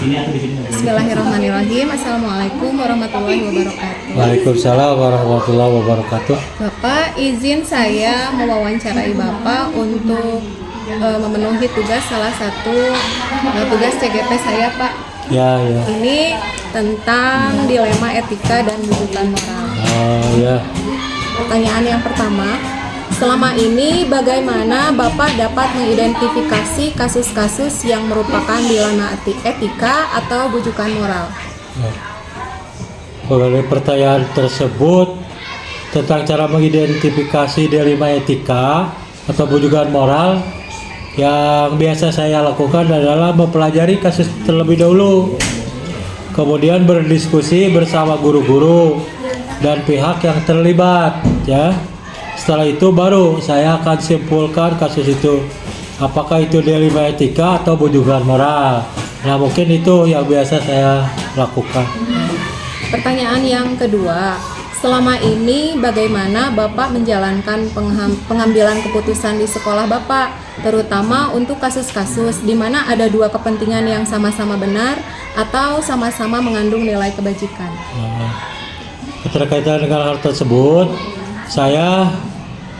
Bismillahirrahmanirrahim. Assalamualaikum warahmatullahi wabarakatuh. Waalaikumsalam warahmatullahi wabarakatuh. Bapak, izin saya mewawancarai Bapak untuk memenuhi tugas salah satu tugas CGP saya, Pak. Ya, ya. Ini tentang dilema etika dan bujukan moral. Oh, ya. Pertanyaan yang pertama, selama ini bagaimana Bapak dapat mengidentifikasi kasus-kasus yang merupakan dilema etika atau bujukan moral? Ya. Mengenai pertanyaan tersebut tentang cara mengidentifikasi dilema etika atau bujukan moral, yang biasa saya lakukan adalah mempelajari kasus terlebih dahulu, kemudian berdiskusi bersama guru-guru dan pihak yang terlibat, ya. Setelah itu baru saya akan simpulkan kasus itu, apakah itu dilema etika atau bujukan moral. Nah, mungkin itu yang biasa saya lakukan. Pertanyaan yang kedua, selama ini bagaimana Bapak menjalankan pengambilan keputusan di sekolah Bapak, terutama untuk kasus-kasus di mana ada dua kepentingan yang sama-sama benar atau sama-sama mengandung nilai kebajikan? Terkaitan dengan hal tersebut, saya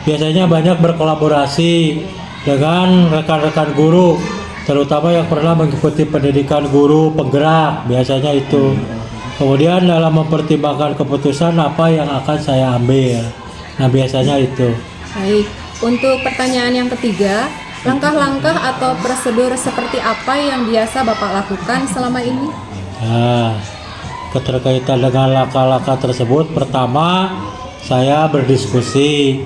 biasanya banyak berkolaborasi dengan rekan-rekan guru, terutama yang pernah mengikuti pendidikan guru penggerak, biasanya itu. Kemudian dalam mempertimbangkan keputusan apa yang akan saya ambil. Nah, biasanya itu. Baik, untuk pertanyaan yang ketiga, langkah-langkah atau prosedur seperti apa yang biasa Bapak lakukan selama ini? Nah, keterkaitan dengan langkah-langkah tersebut, pertama saya berdiskusi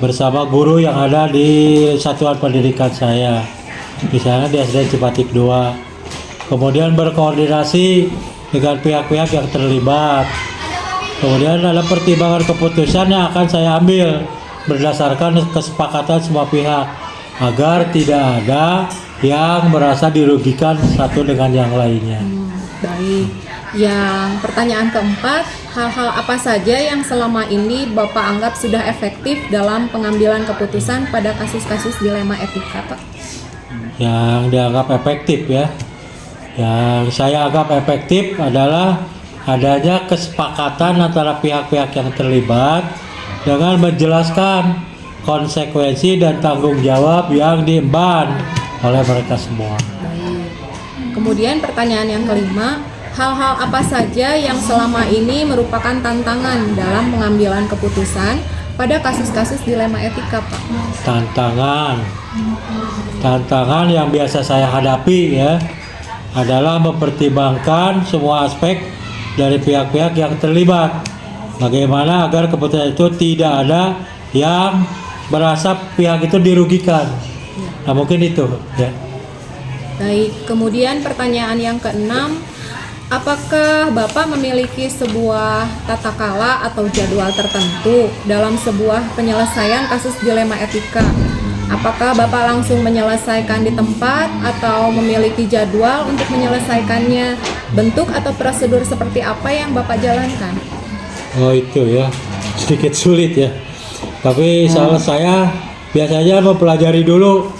bersama guru yang ada di satuan pendidikan saya, misalnya di SD Cipatik 2. Kemudian berkoordinasi dengan pihak-pihak yang terlibat. Kemudian dalam pertimbangan keputusan yang akan saya ambil berdasarkan kesepakatan semua pihak, agar tidak ada yang merasa dirugikan satu dengan yang lainnya. Baik. Yang pertanyaan keempat, hal-hal apa saja yang selama ini Bapak anggap sudah efektif dalam pengambilan keputusan pada kasus-kasus dilema etika, Pak? Yang dianggap efektif, ya. Yang saya anggap efektif adalah adanya kesepakatan antara pihak-pihak yang terlibat dengan menjelaskan konsekuensi dan tanggung jawab yang diemban oleh mereka semua. Baik. Kemudian pertanyaan yang kelima, hal-hal apa saja yang selama ini merupakan tantangan dalam pengambilan keputusan pada kasus-kasus dilema etika, Pak? Tantangan yang biasa saya hadapi, ya, adalah mempertimbangkan semua aspek dari pihak-pihak yang terlibat. Bagaimana agar keputusan itu tidak ada yang merasa pihak itu dirugikan. Nah, mungkin itu, ya. Baik, kemudian pertanyaan yang keenam, apakah Bapak memiliki sebuah tata kala atau jadwal tertentu dalam sebuah penyelesaian kasus dilema etika? Apakah Bapak langsung menyelesaikan di tempat atau memiliki jadwal untuk menyelesaikannya? Bentuk atau prosedur seperti apa yang Bapak jalankan? Oh, itu ya, sedikit sulit, ya. Tapi saya biasanya mempelajari dulu.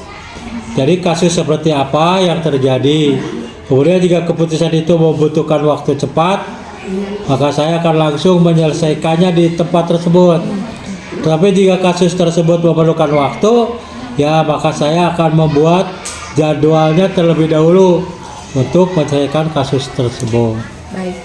Jadi kasus seperti apa yang terjadi. Kemudian jika keputusan itu membutuhkan waktu cepat, maka saya akan langsung menyelesaikannya di tempat tersebut. Tapi jika kasus tersebut memerlukan waktu, ya maka saya akan membuat jadwalnya terlebih dahulu untuk menyelesaikan kasus tersebut. Baik.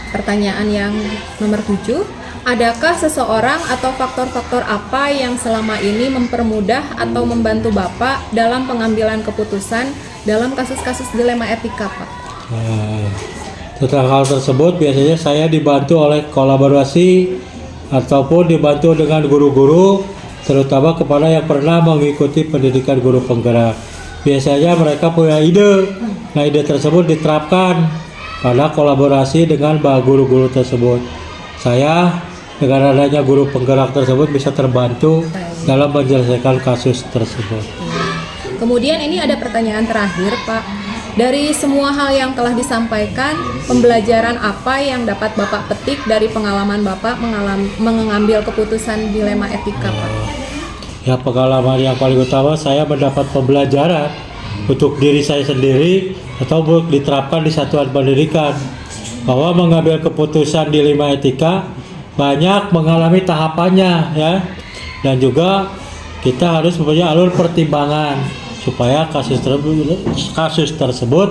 Pertanyaan yang nomor 7, adakah seseorang atau faktor-faktor apa yang selama ini mempermudah atau membantu Bapak dalam pengambilan keputusan dalam kasus-kasus dilema etika, Pak? Tentang hal tersebut biasanya saya dibantu oleh kolaborasi ataupun dibantu dengan guru-guru, terutama kepada yang pernah mengikuti pendidikan guru penggerak. Biasanya mereka punya ide. Nah, ide tersebut diterapkan pada kolaborasi dengan guru-guru tersebut. Saya dengan adanya guru penggerak tersebut bisa terbantu dalam menyelesaikan kasus tersebut. Kemudian ini ada pertanyaan terakhir, Pak. Dari semua hal yang telah disampaikan, pembelajaran apa yang dapat Bapak petik dari pengalaman Bapak mengambil keputusan dilema etika, Pak? Ya, pengalaman yang paling utama saya mendapat pembelajaran untuk diri saya sendiri atau diterapkan di satuan pendidikan, bahwa mengambil keputusan di 5 etika banyak mengalami tahapannya ya, dan juga kita harus mempunyai alur pertimbangan supaya kasus tersebut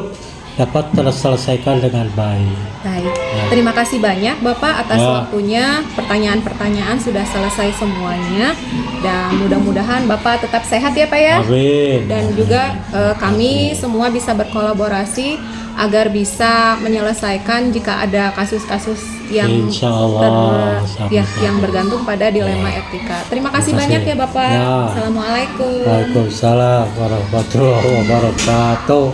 dapat terselesaikan dengan baik. Baik, Ya. terima kasih banyak Bapak atas Ya. waktunya. Pertanyaan-pertanyaan sudah selesai semuanya, dan mudah-mudahan Bapak tetap sehat ya Pak ya. Amin. Dan juga kami semua bisa berkolaborasi agar bisa menyelesaikan jika ada kasus-kasus yang Insya Allah, sama-sama. yang bergantung pada dilema etika. Terima kasih Terima kasih. banyak ya Bapak. Ya. Assalamualaikum. Waalaikumsalam warahmatullahi wabarakatuh.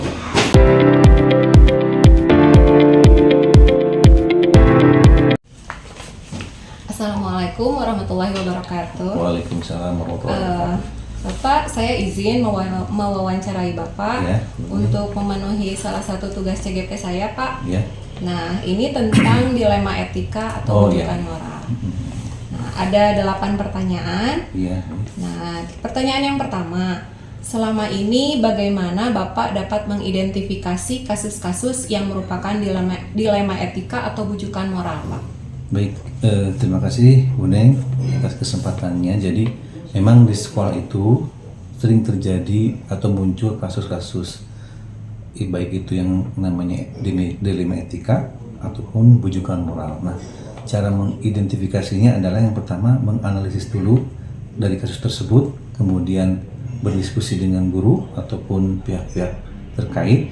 Assalamualaikum warahmatullahi wabarakatuh. Waalaikumsalam warahmatullahi wabarakatuh. Bapak, saya izin mewawancarai Bapak Ya. untuk memenuhi salah satu tugas CGP saya, Pak. Ya. Nah, ini tentang dilema etika atau Oh, ya. rujukan moral. Nah, ada 8 pertanyaan. Iya. Nah, pertanyaan yang pertama, selama ini bagaimana Bapak dapat mengidentifikasi kasus-kasus yang merupakan dilema etika atau rujukan moral, Pak? Baik, terima kasih Bu Neng atas kesempatannya. Jadi memang di sekolah itu sering terjadi atau muncul kasus-kasus baik itu yang namanya dilema etika ataupun bujukan moral. Nah, cara mengidentifikasinya adalah yang pertama menganalisis dulu dari kasus tersebut, kemudian berdiskusi dengan guru ataupun pihak-pihak terkait,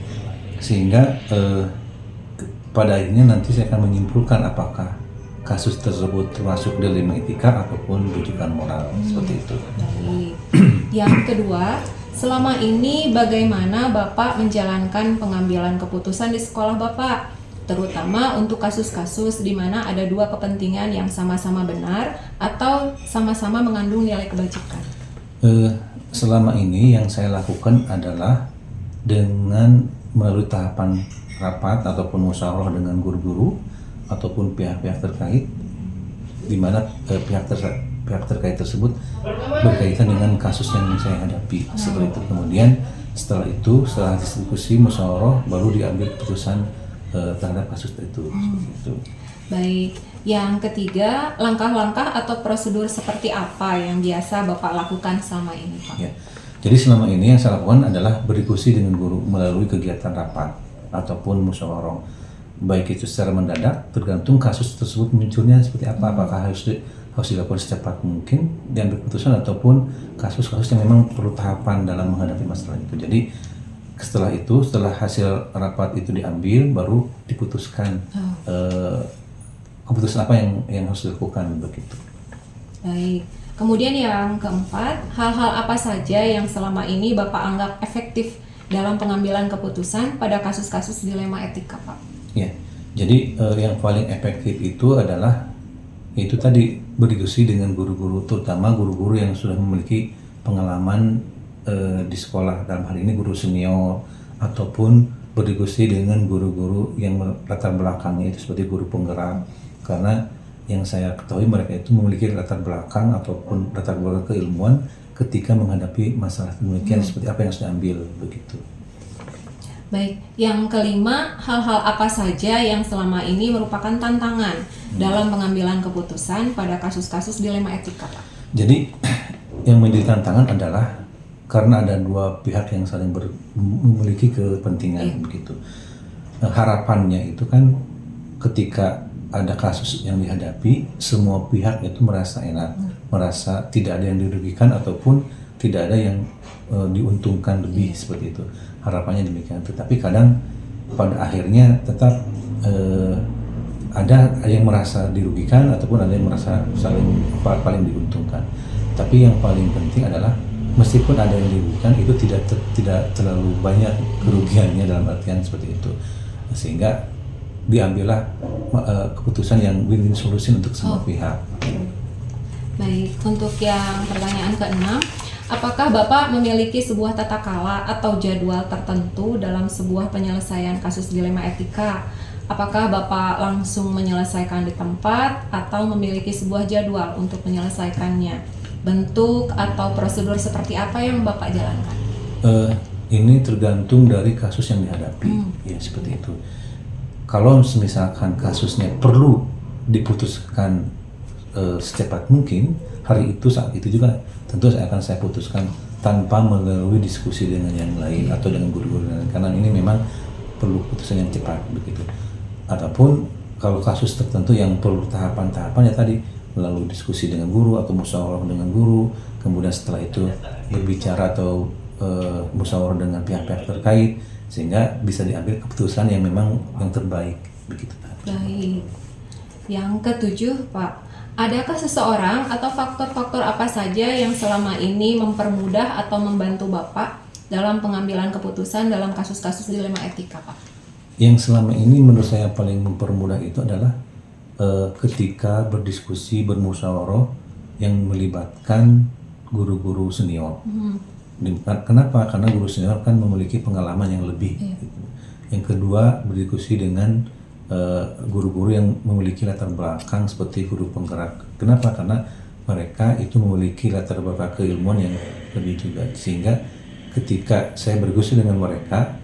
sehingga pada akhirnya nanti saya akan menyimpulkan apakah kasus tersebut termasuk dilema etika ataupun rujukan moral, seperti itu. Baik. Yang kedua, selama ini bagaimana Bapak menjalankan pengambilan keputusan di sekolah Bapak, terutama untuk kasus-kasus di mana ada dua kepentingan yang sama-sama benar atau sama-sama mengandung nilai kebajikan? Selama ini yang saya lakukan adalah dengan melalui tahapan rapat ataupun musyawarah dengan guru-guru ataupun pihak-pihak terkait, di mana pihak terkait tersebut berkaitan dengan kasus yang saya hadapi, seperti itu. Kemudian setelah diskusi musyawarah baru diambil keputusan terhadap kasus itu. Seperti itu. Baik. Yang ketiga, langkah-langkah atau prosedur seperti apa yang biasa Bapak lakukan selama ini, Pak? Ya. Jadi selama ini yang saya lakukan adalah berdiskusi dengan guru melalui kegiatan rapat ataupun musyawarah. Baik itu secara mendadak, tergantung kasus tersebut munculnya seperti apa, apakah harus dilakukan secepat mungkin diambil keputusan ataupun kasus-kasus yang memang perlu tahapan dalam menghadapi masalah itu. Jadi setelah hasil rapat itu diambil, baru diputuskan keputusan apa yang harus dilakukan, begitu. Baik. Kemudian yang keempat, hal-hal apa saja yang selama ini Bapak anggap efektif dalam pengambilan keputusan pada kasus-kasus dilema etika, Pak? Ya, jadi yang paling efektif itu adalah itu tadi berdiskusi dengan guru-guru, terutama guru-guru yang sudah memiliki pengalaman di sekolah, dalam hal ini guru senior, ataupun berdiskusi dengan guru-guru yang latar belakangnya itu seperti guru penggerak, karena yang saya ketahui mereka itu memiliki latar belakang ataupun latar belakang keilmuan ketika menghadapi masalah demikian, seperti apa yang harus diambil, begitu. Baik, yang kelima, hal-hal apa saja yang selama ini merupakan tantangan dalam pengambilan keputusan pada kasus-kasus dilema etika, Pak? Jadi yang menjadi tantangan adalah karena ada dua pihak yang saling memiliki kepentingan, begitu. Nah, harapannya itu kan ketika ada kasus yang dihadapi, semua pihak itu merasa enak, merasa tidak ada yang dirugikan ataupun tidak ada yang diuntungkan lebih, seperti itu. Harapannya demikian. Tetapi kadang pada akhirnya tetap ada yang merasa dirugikan ataupun ada yang merasa paling diuntungkan. Tapi yang paling penting adalah meskipun ada yang dirugikan, itu tidak terlalu banyak kerugiannya, dalam artian seperti itu, sehingga diambillah keputusan yang win-win solution untuk semua pihak. Baik, untuk yang pertanyaan keenam, apakah Bapak memiliki sebuah tata kala atau jadwal tertentu dalam sebuah penyelesaian kasus dilema etika? Apakah Bapak langsung menyelesaikan di tempat atau memiliki sebuah jadwal untuk menyelesaikannya? Bentuk atau prosedur seperti apa yang Bapak jalankan? ini tergantung dari kasus yang dihadapi, ya seperti itu. Kalau misalkan kasusnya perlu diputuskan secepat mungkin, hari itu saat itu juga tentu saya putuskan tanpa melalui diskusi dengan yang lain atau dengan guru-guru lain, karena ini memang perlu putusan yang cepat begitu. Ataupun kalau kasus tertentu yang perlu tahapan-tahapan ya tadi melalui diskusi dengan guru atau musyawarah dengan guru, kemudian setelah itu berbicara atau musyawarah dengan pihak-pihak terkait sehingga bisa diambil keputusan yang memang yang terbaik begitu. Baik. Yang ketujuh, Pak, adakah seseorang atau faktor-faktor apa saja yang selama ini mempermudah atau membantu Bapak dalam pengambilan keputusan dalam kasus-kasus dilema etika, Pak? Yang selama ini menurut saya paling mempermudah itu adalah ketika berdiskusi bermusyawarah yang melibatkan guru-guru senior. Kenapa? Karena guru senior kan memiliki pengalaman yang lebih. Gitu. Yang kedua, berdiskusi dengan guru-guru yang memiliki latar belakang seperti guru penggerak. Kenapa? Karena mereka itu memiliki latar belakang keilmuan yang lebih juga. Sehingga ketika saya berdiskusi dengan mereka,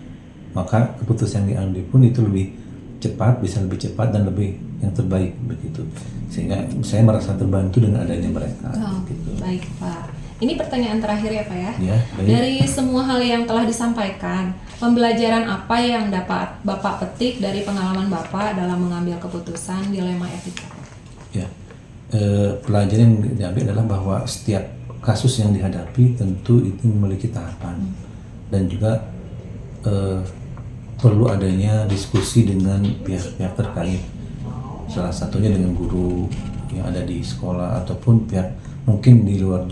maka keputusan yang diambil pun itu lebih cepat, bisa lebih cepat dan lebih yang terbaik begitu. Sehingga saya merasa terbantu dengan adanya mereka. Gitu. Baik, Pak. Ini pertanyaan terakhir ya, Pak ya. Ya, baik. Dari semua hal yang telah disampaikan, pembelajaran apa yang dapat Bapak petik dari pengalaman Bapak dalam mengambil keputusan dilema etika? Ya, pelajaran yang diambil adalah bahwa setiap kasus yang dihadapi tentu itu memiliki tahapan dan juga perlu adanya diskusi dengan pihak-pihak terkait. Salah satunya dengan guru yang ada di sekolah ataupun pihak mungkin di luar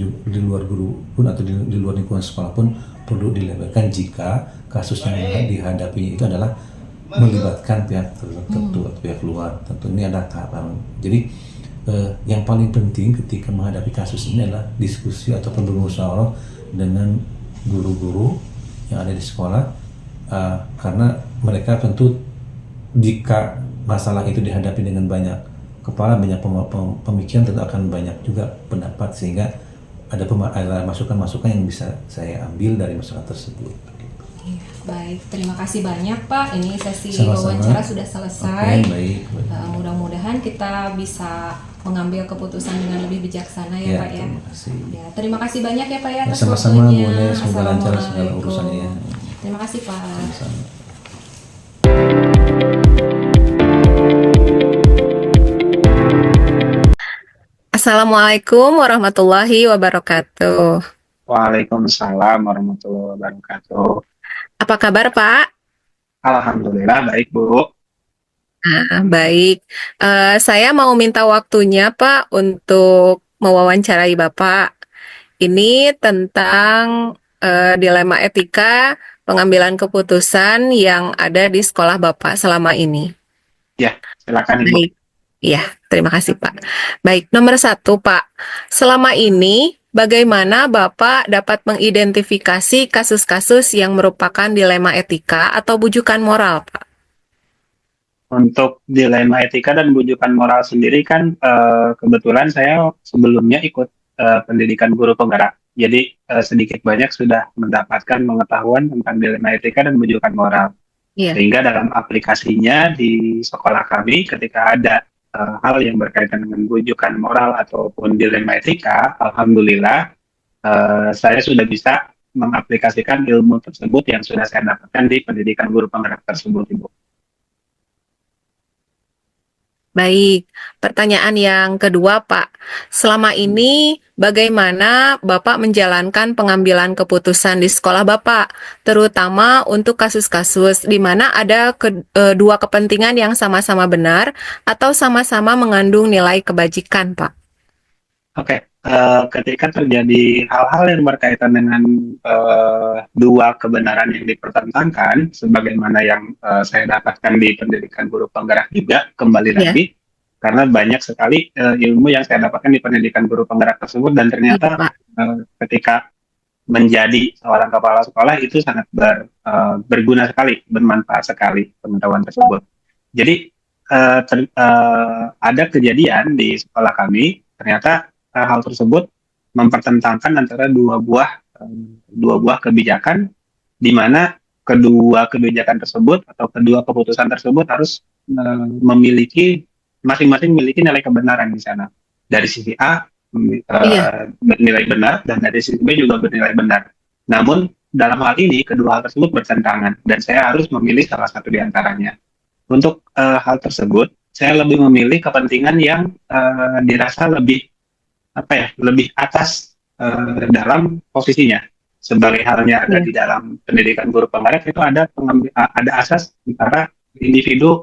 guru pun atau di luar lingkungan sekolah pun perlu dilebatkan jika kasus yang dihadapi itu adalah melibatkan pihak tertentu atau pihak luar. Tentu ini ada tahapan. Jadi yang paling penting ketika menghadapi kasus ini adalah diskusi ataupun bermusyawarah dengan guru-guru yang ada di sekolah, karena mereka tentu jika masalah itu dihadapi dengan banyak kepala, banyak pemikiran, tentu akan banyak juga pendapat sehingga ada masukan-masukan yang bisa saya ambil dari masalah tersebut. Iya, baik, terima kasih banyak Pak. Ini sesi Sama-sama. wawancara sudah selesai. Oke, baik. Mudah-mudahan kita bisa mengambil keputusan dengan lebih bijaksana ya, Pak ya. Terima kasih. Ya, terima kasih banyak ya Pak ya atas Sama-sama waktunya. boleh, semoga lancar segala Assalamualaikum. urusannya. Terima kasih Pak. Sama-sama. Assalamualaikum warahmatullahi wabarakatuh. Waalaikumsalam warahmatullahi wabarakatuh. Apa kabar Pak? Alhamdulillah baik Bu. Baik. Saya mau minta waktunya Pak untuk mewawancarai Bapak. Ini tentang dilema etika pengambilan keputusan yang ada di sekolah Bapak selama ini. Ya, silakan Ibu. Baik. Iya, terima kasih Pak. Baik, nomor 1 Pak. Selama ini, bagaimana Bapak dapat mengidentifikasi kasus-kasus yang merupakan dilema etika atau bujukan moral, Pak? Untuk dilema etika dan bujukan moral sendiri kan kebetulan saya sebelumnya ikut pendidikan guru penggerak. Jadi sedikit banyak sudah mendapatkan pengetahuan tentang dilema etika dan bujukan moral. Iya. Sehingga dalam aplikasinya di sekolah kami ketika ada hal yang berkaitan dengan bujukan moral ataupun dilema etika, alhamdulillah saya sudah bisa mengaplikasikan ilmu tersebut yang sudah saya dapatkan di pendidikan guru penggerak tersebut, Ibu. Baik, pertanyaan yang kedua, Pak. Selama ini, bagaimana Bapak menjalankan pengambilan keputusan di sekolah Bapak, terutama untuk kasus-kasus di mana ada dua kepentingan yang sama-sama benar atau sama-sama mengandung nilai kebajikan, Pak? Oke, ketika terjadi hal-hal yang berkaitan dengan dua kebenaran yang dipertentangkan, sebagaimana yang saya dapatkan di pendidikan guru penggerak juga, kembali lagi, karena banyak sekali ilmu yang saya dapatkan di pendidikan guru penggerak tersebut, dan ternyata ketika menjadi seorang kepala sekolah itu sangat berguna sekali, bermanfaat sekali pengetahuan tersebut. Jadi ada kejadian di sekolah kami, ternyata hal tersebut mempertentangkan antara dua buah kebijakan di mana kedua kebijakan tersebut atau kedua keputusan tersebut harus memiliki masing-masing memiliki nilai kebenaran di sana. Dari sisi A Iya. bernilai benar dan dari sisi B juga bernilai benar. Namun dalam hal ini kedua hal tersebut bertentangan dan saya harus memilih salah satu di antaranya. Untuk hal tersebut saya lebih memilih kepentingan yang dirasa lebih lebih atas dalam posisinya. Sebagai halnya ada Iya. di dalam pendidikan guru penggerak itu ada asas antara individu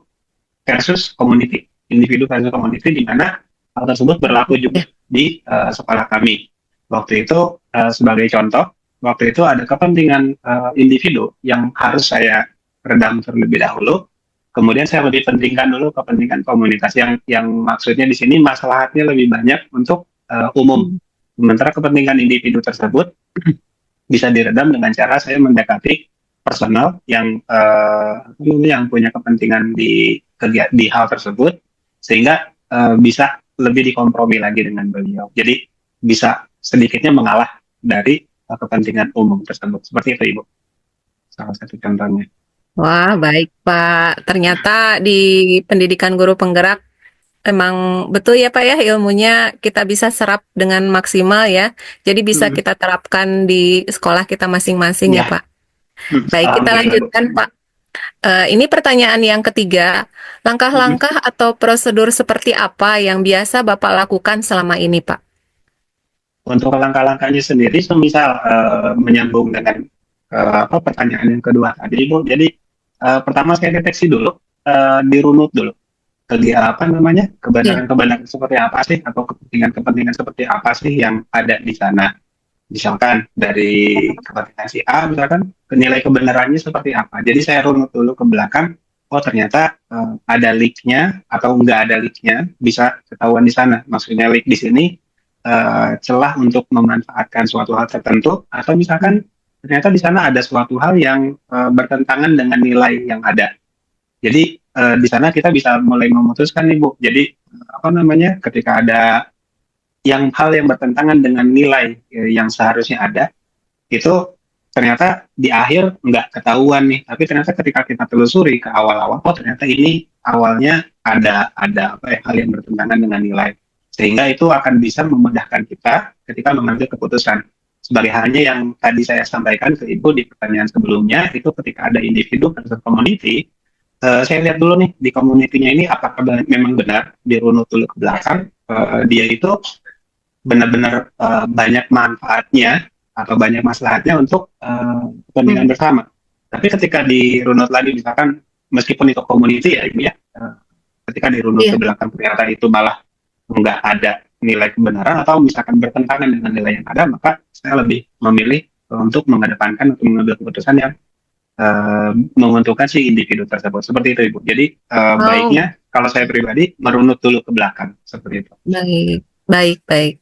versus community. Individu versus community di mana hal tersebut berlaku juga di sekolah kami. Waktu itu sebagai contoh, waktu itu ada kepentingan individu yang harus saya redam terlebih dahulu. Kemudian saya lebih pentingkan dulu kepentingan komunitas yang maksudnya di sini masalahnya lebih banyak untuk umum. Sementara kepentingan individu tersebut bisa diredam dengan cara saya mendekati personal yang punya kepentingan di hal tersebut sehingga bisa lebih dikompromi lagi dengan beliau. Jadi bisa sedikitnya mengalah dari kepentingan umum tersebut. Seperti itu, Ibu. Salah satu contohnya. Wah, baik Pak. Ternyata di pendidikan guru penggerak emang betul ya Pak ya, ilmunya kita bisa serap dengan maksimal ya. Jadi bisa kita terapkan di sekolah kita masing-masing ya Ya. Pak. Baik, kita Alhamdulillah, Bu. lanjutkan Pak. Ini pertanyaan yang ketiga. Langkah-langkah atau prosedur seperti apa yang biasa Bapak lakukan selama ini Pak? Untuk langkah-langkahnya sendiri, semisal menyambung dengan pertanyaan yang kedua tadi, Ibu. Jadi pertama saya deteksi dulu, dirunut dulu. Kebenaran-kebenaran seperti apa sih atau kepentingan-kepentingan seperti apa sih yang ada di sana. Misalkan dari kepentingan si A, misalkan nilai kebenarannya seperti apa. Jadi saya runut dulu ke belakang, oh ternyata ada leak-nya atau enggak ada leak-nya, bisa ketahuan di sana. Maksudnya leak di sini celah untuk memanfaatkan suatu hal tertentu, atau misalkan ternyata di sana ada suatu hal yang bertentangan dengan nilai yang ada. Jadi di sana kita bisa mulai memutuskan nih Bu. Jadi ketika ada hal yang bertentangan dengan nilai yang seharusnya ada, itu ternyata di akhir nggak ketahuan nih. Tapi ternyata ketika kita telusuri ke awal-awal, oh ternyata ini awalnya ada hal yang bertentangan dengan nilai. Sehingga itu akan bisa memudahkan kita ketika mengambil keputusan. Sebagai halnya yang tadi saya sampaikan ke Ibu di pertanyaan sebelumnya, itu ketika ada individu versus community, saya lihat dulu nih di community-nya ini apakah memang benar, dirunut dulu ke belakang, dia itu benar-benar banyak manfaatnya atau banyak maslahatnya untuk kepentingan bersama. Tapi ketika dirunut lagi, misalkan meskipun itu community ya Ibu ya, ketika dirunut ke belakang ternyata itu malah nggak ada nilai kebenaran atau misalkan bertentangan dengan nilai yang ada, maka saya lebih memilih untuk mengedepankan atau mengambil keputusan yang menguntungkan si individu tersebut. Seperti itu Ibu. Jadi baiknya kalau saya pribadi merunut dulu ke belakang seperti itu. Baik.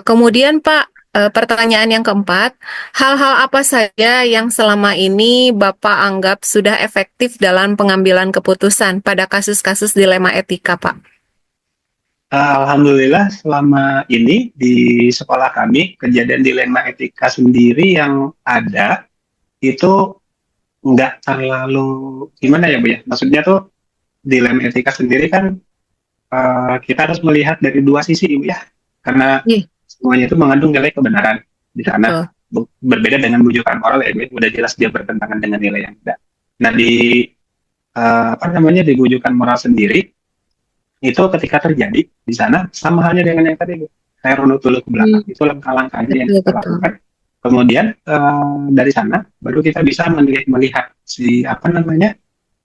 Kemudian Pak, pertanyaan yang keempat, hal-hal apa saja yang selama ini Bapak anggap sudah efektif dalam pengambilan keputusan pada kasus-kasus dilema etika Pak? Alhamdulillah selama ini di sekolah kami kejadian dilema etika sendiri yang ada itu nggak terlalu gimana ya Bu ya. Maksudnya tuh dilema etika sendiri kan kita harus melihat dari dua sisi Ibu ya. Karena semuanya itu mengandung nilai kebenaran di sana. Berbeda dengan bujukan moral ya Ibu. Udah jelas dia bertentangan dengan nilai yang ada. Nah di di bujukan moral sendiri itu ketika terjadi di sana sama halnya dengan yang tadi saya runut dulu ke belakang. Itu langkah-langkahnya yang kita lakukan. Kemudian dari sana baru kita bisa melihat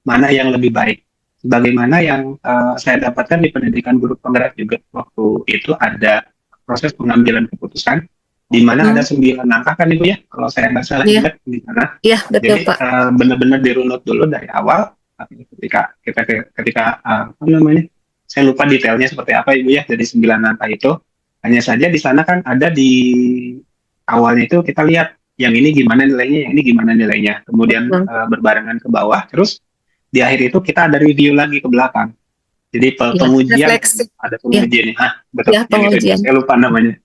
mana yang lebih baik. Bagaimana yang saya dapatkan di pendidikan guru penggerak juga waktu itu ada proses pengambilan keputusan di mana ada 9 langkah kan Ibu ya, kalau saya nggak salah ingat di sana. Iya betul Jadi Pak. Benar-benar dirunut dulu dari awal. Ketika saya lupa detailnya seperti apa Ibu ya, dari 9 langkah itu. Hanya saja di sana kan ada di awalnya itu kita lihat yang ini gimana nilainya, yang ini gimana nilainya. Kemudian berbarengan ke bawah, terus di akhir itu kita ada review lagi ke belakang. Jadi pengujian, ada pengujian nih. Betul. Pengujian. Saya lupa namanya.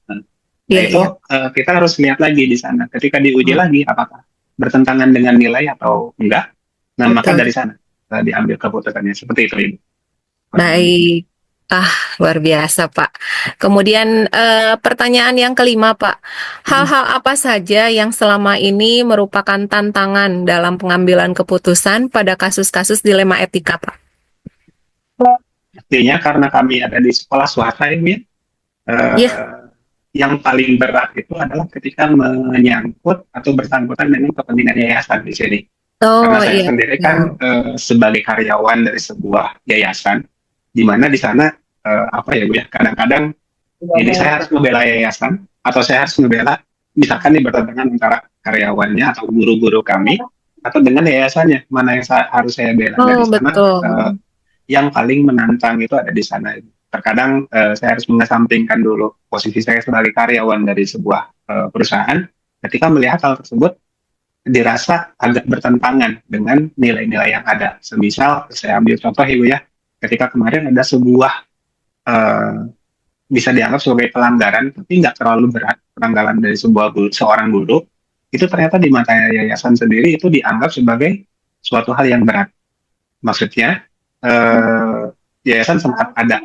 Itu kita harus lihat lagi di sana. Ketika diuji lagi, apakah bertentangan dengan nilai atau enggak. Nah, maka Betul. dari sana diambil keputusannya seperti itu, Ibu. Baik. Ah, luar biasa, Pak. Kemudian pertanyaan yang kelima, Pak. Hal-hal apa saja yang selama ini merupakan tantangan dalam pengambilan keputusan pada kasus-kasus dilema etika, Pak? Artinya karena kami ada di sekolah swasta ini, Iya. yang paling berat itu adalah ketika menyangkut atau bersangkutan dengan kepentingan yayasan di sini. Karena Oh, saya iya. sendiri kan sebagai karyawan dari sebuah yayasan, di mana di sana apa ya Bu ya, kadang-kadang ini saya harus membela yayasan atau saya harus membela misalkan nih bertentangan antara karyawannya atau guru-guru kami atau dengan yayasannya, mana yang harus saya bela. Dan Oh, di sana betul. yang paling menantang itu ada di sana. Terkadang saya harus mengesampingkan dulu posisi saya sebagai karyawan dari sebuah perusahaan ketika melihat hal tersebut dirasa agak bertentangan dengan nilai-nilai yang ada. Semisal saya ambil contoh Ibu ya, ketika kemarin ada sebuah bisa dianggap sebagai pelanggaran tapi nggak terlalu berat, pelanggaran dari seorang guru, itu ternyata di mata yayasan sendiri itu dianggap sebagai suatu hal yang berat. Maksudnya yayasan sempat ada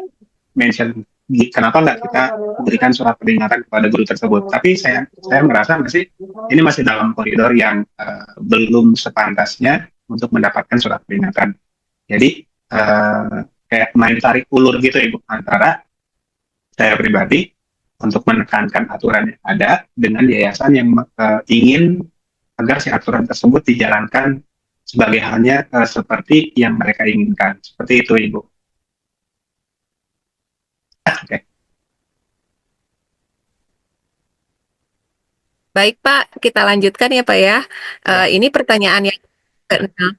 mention kenapa nggak kita berikan surat peringatan kepada guru tersebut, tapi saya merasa ini masih dalam koridor yang belum sepantasnya untuk mendapatkan surat peringatan. Jadi kayak main tarik ulur gitu Ibu, antara saya pribadi untuk menekankan aturan yang ada dengan yayasan yang ingin agar si aturan tersebut dijalankan sebagai halnya seperti yang mereka inginkan. Seperti itu Ibu. Oke. Baik, Pak. Kita lanjutkan ya, Pak ya. Ini pertanyaan yang keenam.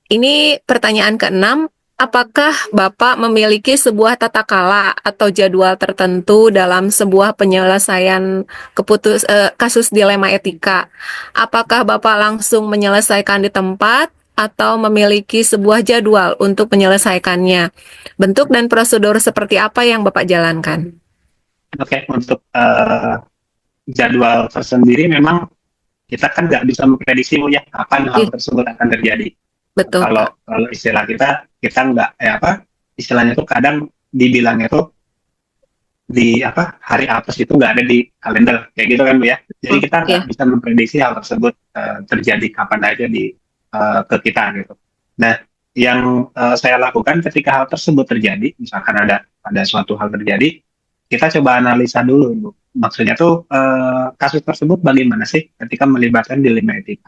Ini pertanyaan keenam. Apakah Bapak memiliki sebuah tata kala atau jadwal tertentu dalam sebuah penyelesaian kasus dilema etika? Apakah Bapak langsung menyelesaikan di tempat atau memiliki sebuah jadwal untuk menyelesaikannya? Bentuk dan prosedur seperti apa yang Bapak jalankan? Oke, untuk jadwal tersendiri memang kita kan nggak bisa memprediksi ya kapan hal tersebut akan terjadi. Betul. Kalau istilah kita nggak istilahnya tuh kadang dibilangnya tuh di hari apes itu nggak ada di kalender kayak gitu kan Bu ya. Jadi kita nggak bisa memprediksi hal tersebut terjadi kapan aja ke kita gitu. Nah, yang saya lakukan ketika hal tersebut terjadi, misalkan ada suatu hal terjadi, kita coba analisa dulu Bu. Maksudnya tuh kasus tersebut bagaimana sih ketika melibatkan dilema etika.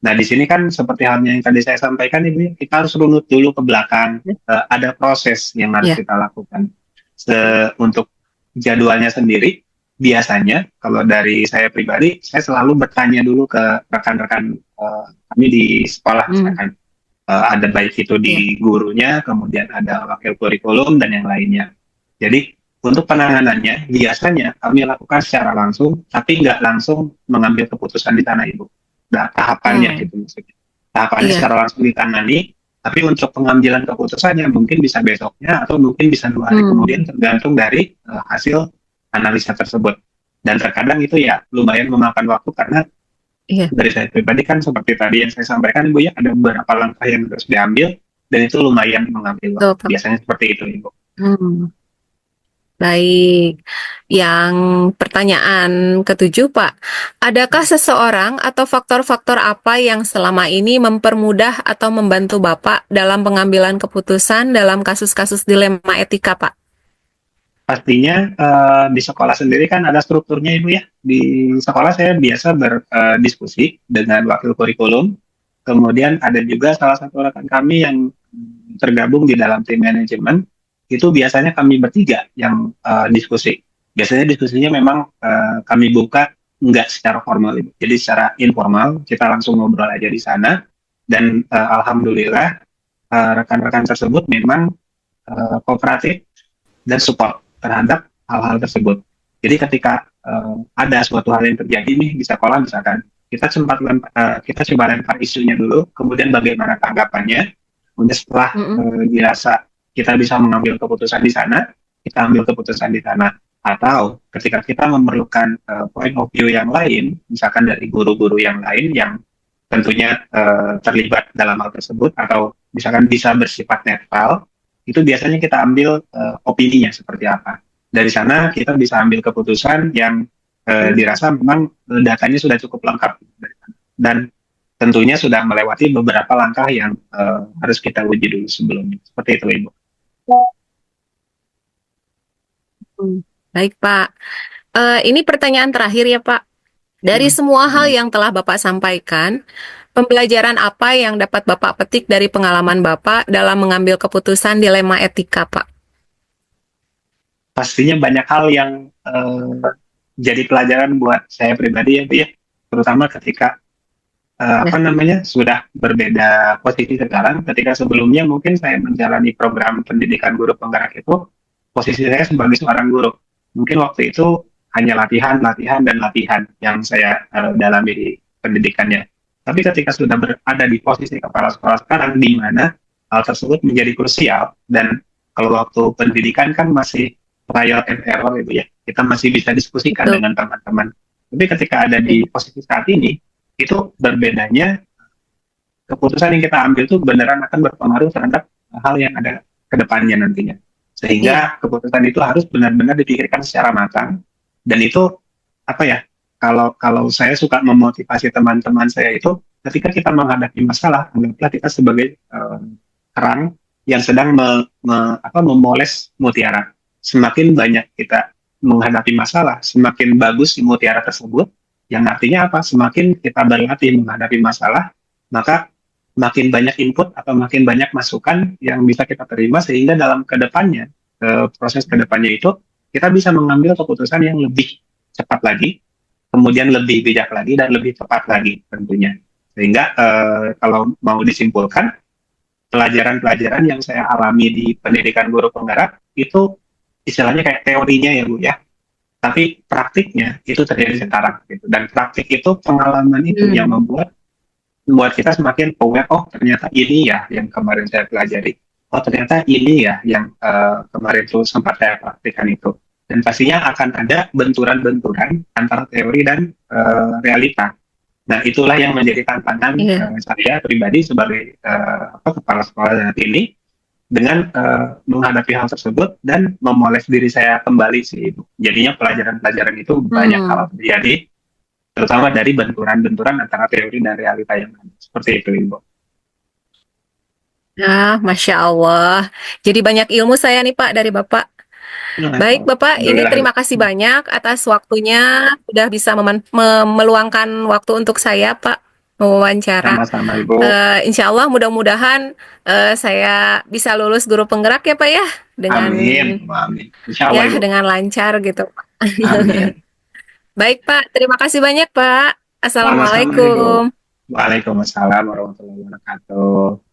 Nah, di sini kan seperti halnya yang tadi saya sampaikan Ibu ya, kita harus runut dulu ke belakang, ada proses yang harus kita lakukan. Untuk jadwalnya sendiri, biasanya kalau dari saya pribadi, saya selalu bertanya dulu ke rekan-rekan kami di sekolah, misalkan ada baik itu di gurunya, kemudian ada wakil kurikulum dan yang lainnya. Jadi untuk penanganannya biasanya kami lakukan secara langsung, tapi nggak langsung mengambil keputusan di tanah Ibu. Nah, tahapannya gitu maksudnya. Tahapannya secara langsung ditangani, tapi untuk pengambilan keputusannya mungkin bisa besoknya atau mungkin bisa 2 hari kemudian, tergantung dari hasil analisa tersebut. Dan terkadang itu ya lumayan memakan waktu karena dari saya pribadi kan seperti tadi yang saya sampaikan Ibu ya, ada beberapa langkah yang harus diambil dan itu lumayan mengambil waktu. Biasanya seperti itu Ibu. Baik, yang pertanyaan ketujuh Pak, adakah seseorang atau faktor-faktor apa yang selama ini mempermudah atau membantu Bapak dalam pengambilan keputusan dalam kasus-kasus dilema etika Pak? Pastinya di sekolah sendiri kan ada strukturnya Ibu ya. Di sekolah saya biasa berdiskusi dengan wakil kurikulum, kemudian ada juga salah satu rekan kami yang tergabung di dalam tim manajemen. Itu biasanya kami bertiga yang diskusi. Biasanya diskusinya memang kami buka nggak secara formal, jadi secara informal, kita langsung ngobrol aja di sana. Dan alhamdulillah rekan-rekan tersebut memang kooperatif dan support terhadap hal-hal tersebut. Jadi ketika ada suatu hal yang terjadi nih di sekolah misalkan, kita coba lempar isunya dulu, kemudian bagaimana tanggapannya, kemudian setelah dirasa kita bisa mengambil keputusan di sana, kita ambil keputusan di sana. Atau ketika kita memerlukan point of view yang lain, misalkan dari guru-guru yang lain yang tentunya terlibat dalam hal tersebut atau misalkan bisa bersifat netral, itu biasanya kita ambil opininya seperti apa. Dari sana kita bisa ambil keputusan yang dirasa memang datanya sudah cukup lengkap dan tentunya sudah melewati beberapa langkah yang harus kita uji dulu sebelumnya. Seperti itu, Ibu. Baik, Pak. Ini pertanyaan terakhir ya, Pak. Dari semua hal yang telah Bapak sampaikan, pembelajaran apa yang dapat Bapak petik dari pengalaman Bapak dalam mengambil keputusan dilema etika, Pak? Pastinya banyak hal yang jadi pelajaran buat saya pribadi ya, Bu ya. Terutama ketika sudah berbeda posisi sekarang. Ketika sebelumnya mungkin saya menjalani program pendidikan guru penggerak itu, posisi saya sebagai seorang guru. Mungkin waktu itu hanya latihan, latihan, dan latihan yang saya dalami di pendidikannya. Tapi ketika sudah berada di posisi kepala sekolah sekarang, di mana hal tersebut menjadi krusial, dan kalau waktu pendidikan kan masih trial and error gitu ya, kita masih bisa diskusikan dengan teman-teman. Tapi ketika ada di posisi saat ini, itu berbedanya keputusan yang kita ambil itu beneran akan berpengaruh terhadap hal yang ada ke depannya nantinya. Sehingga keputusan itu harus benar-benar dipikirkan secara matang. Dan itu kalau saya suka memotivasi teman-teman saya itu ketika kita menghadapi masalah, anggaplah kita sebagai kerang yang sedang memoles mutiara. Semakin banyak kita menghadapi masalah, semakin bagus si mutiara tersebut. Yang artinya apa? Semakin kita berlatih menghadapi masalah, maka makin banyak input atau makin banyak masukan yang bisa kita terima sehingga dalam kedepannya, proses kedepannya itu kita bisa mengambil keputusan yang lebih cepat lagi, kemudian lebih bijak lagi dan lebih tepat lagi tentunya. Sehingga kalau mau disimpulkan, pelajaran-pelajaran yang saya alami di pendidikan guru penggerak itu istilahnya kayak teorinya ya Bu ya. Tapi praktiknya itu terjadi sekarang gitu. Dan praktik itu pengalaman itu yang membuat kita semakin aware, oh ternyata ini ya yang kemarin saya pelajari. Oh ternyata ini ya yang kemarin itu sempat saya praktikkan itu. Dan pastinya akan ada benturan-benturan antara teori dan realita. Nah itulah yang menjadi tantangan saya pribadi sebagai kepala sekolah saat ini, dengan menghadapi hal tersebut dan memoles diri saya kembali sih Ibu. Jadinya pelajaran-pelajaran itu banyak hal terjadi, terutama dari benturan-benturan antara teori dan realita yang ada. Seperti itu Ibu. Nah, Masya Allah. Jadi banyak ilmu saya nih Pak dari Bapak. Baik Bapak, ini terima kasih banyak atas waktunya, sudah bisa meluangkan waktu untuk saya Pak mewawancara. Sama-sama Ibu. Insya Allah mudah-mudahan saya bisa lulus guru penggerak ya Pak ya, dengan Amin. Insya Allah, Ibu. dengan lancar gitu. Amin. Baik Pak, terima kasih banyak Pak. Assalamualaikum. Waalaikumsalam warahmatullahi wabarakatuh.